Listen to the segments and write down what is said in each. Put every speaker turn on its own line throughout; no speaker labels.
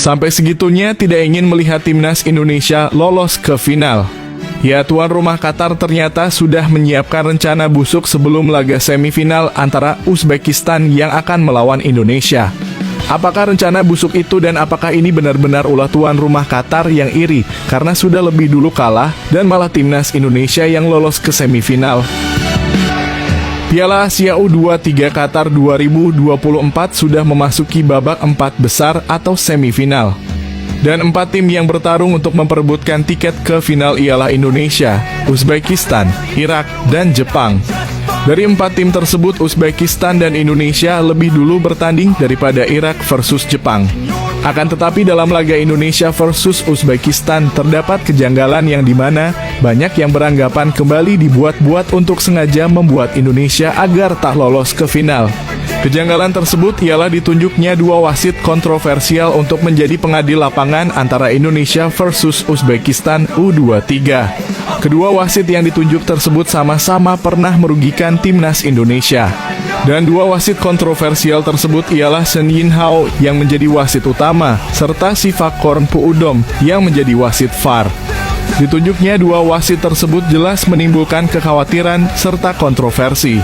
Sampai segitunya tidak ingin melihat timnas Indonesia lolos ke final. Ya, tuan rumah Qatar ternyata sudah menyiapkan rencana busuk sebelum laga semifinal antara Uzbekistan yang akan melawan Indonesia. Apakah rencana busuk itu dan apakah ini benar-benar ulah tuan rumah Qatar yang iri karena sudah lebih dulu kalah dan malah timnas Indonesia yang lolos ke semifinal? Piala Asia U23 Qatar 2024 sudah memasuki babak 4 besar atau semifinal. Dan 4 tim yang bertarung untuk memperebutkan tiket ke final ialah Indonesia, Uzbekistan, Irak, dan Jepang. Dari 4 tim tersebut, Uzbekistan dan Indonesia lebih dulu bertanding daripada Irak versus Jepang. Akan tetapi dalam laga Indonesia versus Uzbekistan terdapat kejanggalan yang dimana banyak yang beranggapan kembali dibuat-buat untuk sengaja membuat Indonesia agar tak lolos ke final. Kejanggalan tersebut ialah ditunjuknya 2 wasit kontroversial untuk menjadi pengadil lapangan antara Indonesia versus Uzbekistan U23. Kedua wasit yang ditunjuk tersebut sama-sama pernah merugikan timnas Indonesia. Dan 2 wasit kontroversial tersebut ialah Shen Yinhao yang menjadi wasit utama, serta Sivakorn Puudom yang menjadi wasit VAR. Ditunjuknya 2 wasit tersebut jelas menimbulkan kekhawatiran serta kontroversi.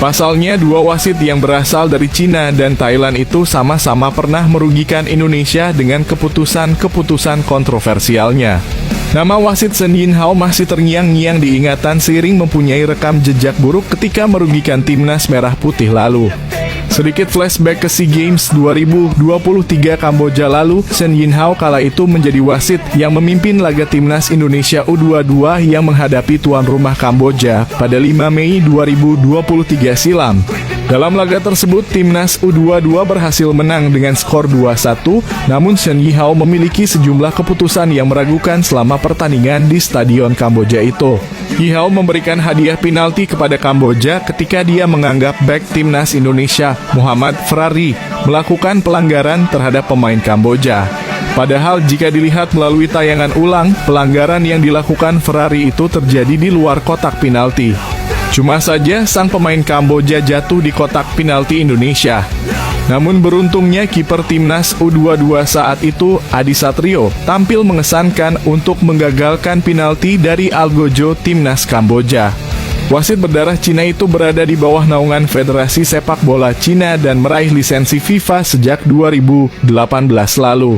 Pasalnya 2 wasit yang berasal dari Cina dan Thailand itu sama-sama pernah merugikan Indonesia dengan keputusan-keputusan kontroversialnya. Nama wasit Shen Yinhao masih terngiang-ngiang diingatan seiring mempunyai rekam jejak buruk ketika merugikan timnas merah putih lalu. Sedikit flashback ke SEA Games 2023 Kamboja lalu, Shen Yinhao kala itu menjadi wasit yang memimpin laga timnas Indonesia U22 yang menghadapi tuan rumah Kamboja pada 5 Mei 2023 silam. Dalam laga tersebut, timnas U22 berhasil menang dengan skor 2-1, namun Shen Yinhao memiliki sejumlah keputusan yang meragukan selama pertandingan di Stadion Kamboja itu. Yinhao memberikan hadiah penalti kepada Kamboja ketika dia menganggap bek timnas Indonesia, Muhammad Ferrari, melakukan pelanggaran terhadap pemain Kamboja. Padahal jika dilihat melalui tayangan ulang, pelanggaran yang dilakukan Ferrari itu terjadi di luar kotak penalti. Cuma saja sang pemain Kamboja jatuh di kotak penalti Indonesia. Namun beruntungnya kiper timnas U22 saat itu, Adi Satrio, tampil mengesankan untuk menggagalkan penalti dari Algojo timnas Kamboja. Wasit berdarah Cina itu berada di bawah naungan Federasi Sepak Bola Cina dan meraih lisensi FIFA sejak 2018 lalu.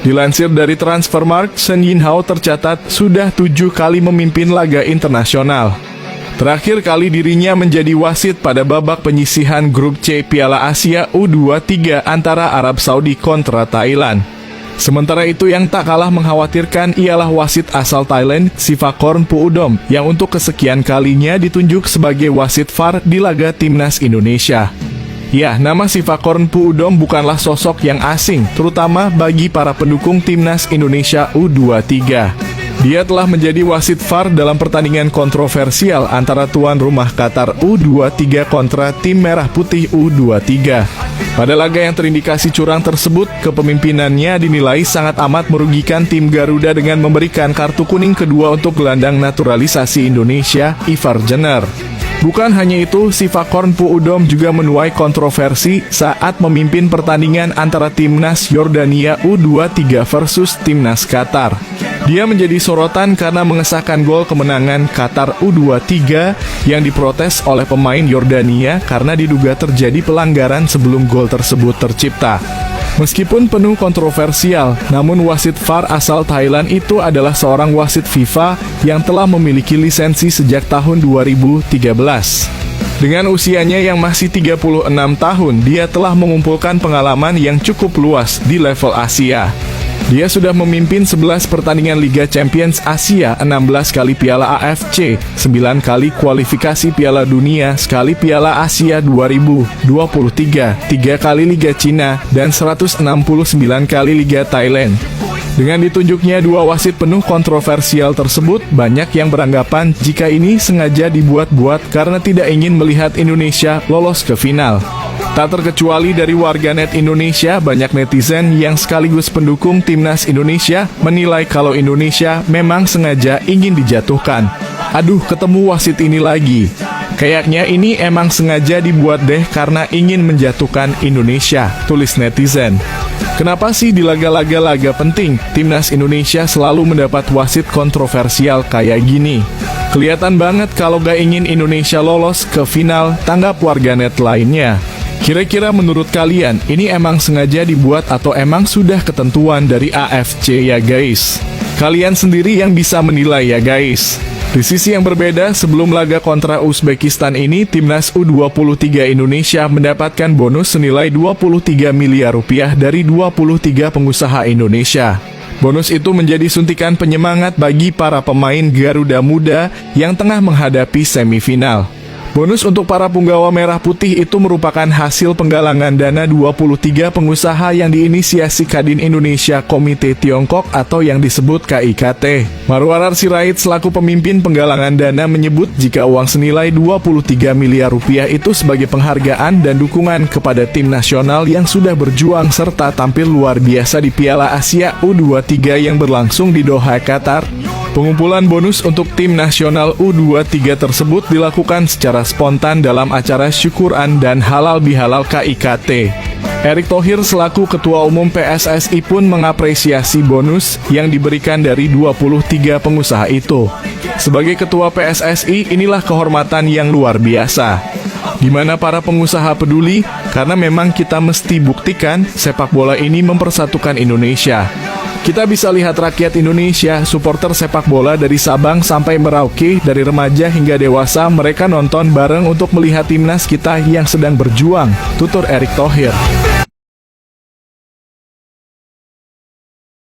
Dilansir dari Transfermarkt, Shen Yinhao tercatat sudah 7 kali memimpin laga internasional. Terakhir kali dirinya menjadi wasit pada babak penyisihan grup C Piala Asia U23 antara Arab Saudi kontra Thailand. Sementara itu yang tak kalah mengkhawatirkan ialah wasit asal Thailand, Sivakorn Puudom, yang untuk kesekian kalinya ditunjuk sebagai wasit VAR di laga timnas Indonesia. Ya, nama Sivakorn Puudom bukanlah sosok yang asing, terutama bagi para pendukung timnas Indonesia U23. Dia telah menjadi wasit VAR dalam pertandingan kontroversial antara tuan rumah Qatar U23 kontra tim merah putih U23. Pada laga yang terindikasi curang tersebut, kepemimpinannya dinilai sangat amat merugikan tim Garuda dengan memberikan kartu kuning kedua untuk gelandang naturalisasi Indonesia, Ivar Jenner. Bukan hanya itu, Sivakorn Puudom juga menuai kontroversi saat memimpin pertandingan antara timnas Yordania U23 versus timnas Qatar. Dia menjadi sorotan karena mengesahkan gol kemenangan Qatar U23 yang diprotes oleh pemain Yordania karena diduga terjadi pelanggaran sebelum gol tersebut tercipta. Meskipun penuh kontroversial, namun wasit VAR asal Thailand itu adalah seorang wasit FIFA yang telah memiliki lisensi sejak tahun 2013. Dengan usianya yang masih 36 tahun, dia telah mengumpulkan pengalaman yang cukup luas di level Asia. Dia sudah memimpin 11 pertandingan Liga Champions Asia, 16 kali Piala AFC, 9 kali kualifikasi Piala Dunia, sekali Piala Asia 2023, 3 kali Liga Cina, dan 169 kali Liga Thailand. Dengan ditunjuknya 2 wasit penuh kontroversial tersebut, banyak yang beranggapan jika ini sengaja dibuat-buat karena tidak ingin melihat Indonesia lolos ke final. Tak terkecuali dari warganet Indonesia, banyak netizen yang sekaligus pendukung timnas Indonesia menilai kalau Indonesia memang sengaja ingin dijatuhkan. Aduh, ketemu wasit ini lagi. Kayaknya ini emang sengaja dibuat deh karena ingin menjatuhkan Indonesia, tulis netizen. Kenapa sih di laga-laga penting, timnas Indonesia selalu mendapat wasit kontroversial kayak gini? Kelihatan banget kalau gak ingin Indonesia lolos ke final, tanggap warganet lainnya. Kira-kira menurut kalian, ini emang sengaja dibuat atau emang sudah ketentuan dari AFC ya guys? Kalian sendiri yang bisa menilai ya guys. Di sisi yang berbeda, sebelum laga kontra Uzbekistan ini, timnas U23 Indonesia mendapatkan bonus senilai 23 miliar rupiah dari 23 pengusaha Indonesia. Bonus itu menjadi suntikan penyemangat bagi para pemain Garuda Muda yang tengah menghadapi semifinal. Bonus untuk para punggawa merah putih itu merupakan hasil penggalangan dana 23 pengusaha yang diinisiasi Kadin Indonesia Komite Tiongkok atau yang disebut KIKT. Marwarar Sirait selaku pemimpin penggalangan dana menyebut jika uang senilai 23 miliar rupiah itu sebagai penghargaan dan dukungan kepada tim nasional yang sudah berjuang serta tampil luar biasa di Piala Asia U23 yang berlangsung di Doha, Qatar. Pengumpulan bonus untuk tim nasional U23 tersebut dilakukan secara spontan dalam acara syukuran dan halal bihalal KIKT. Erick Thohir selaku Ketua Umum PSSI pun mengapresiasi bonus yang diberikan dari 23 pengusaha itu. Sebagai Ketua PSSI, inilah kehormatan yang luar biasa, di mana para pengusaha peduli karena memang kita mesti buktikan sepak bola ini mempersatukan Indonesia. Kita bisa lihat rakyat Indonesia, supporter sepak bola dari Sabang sampai Merauke, dari remaja hingga dewasa, mereka nonton bareng untuk melihat timnas kita yang sedang berjuang, tutur Erick Thohir.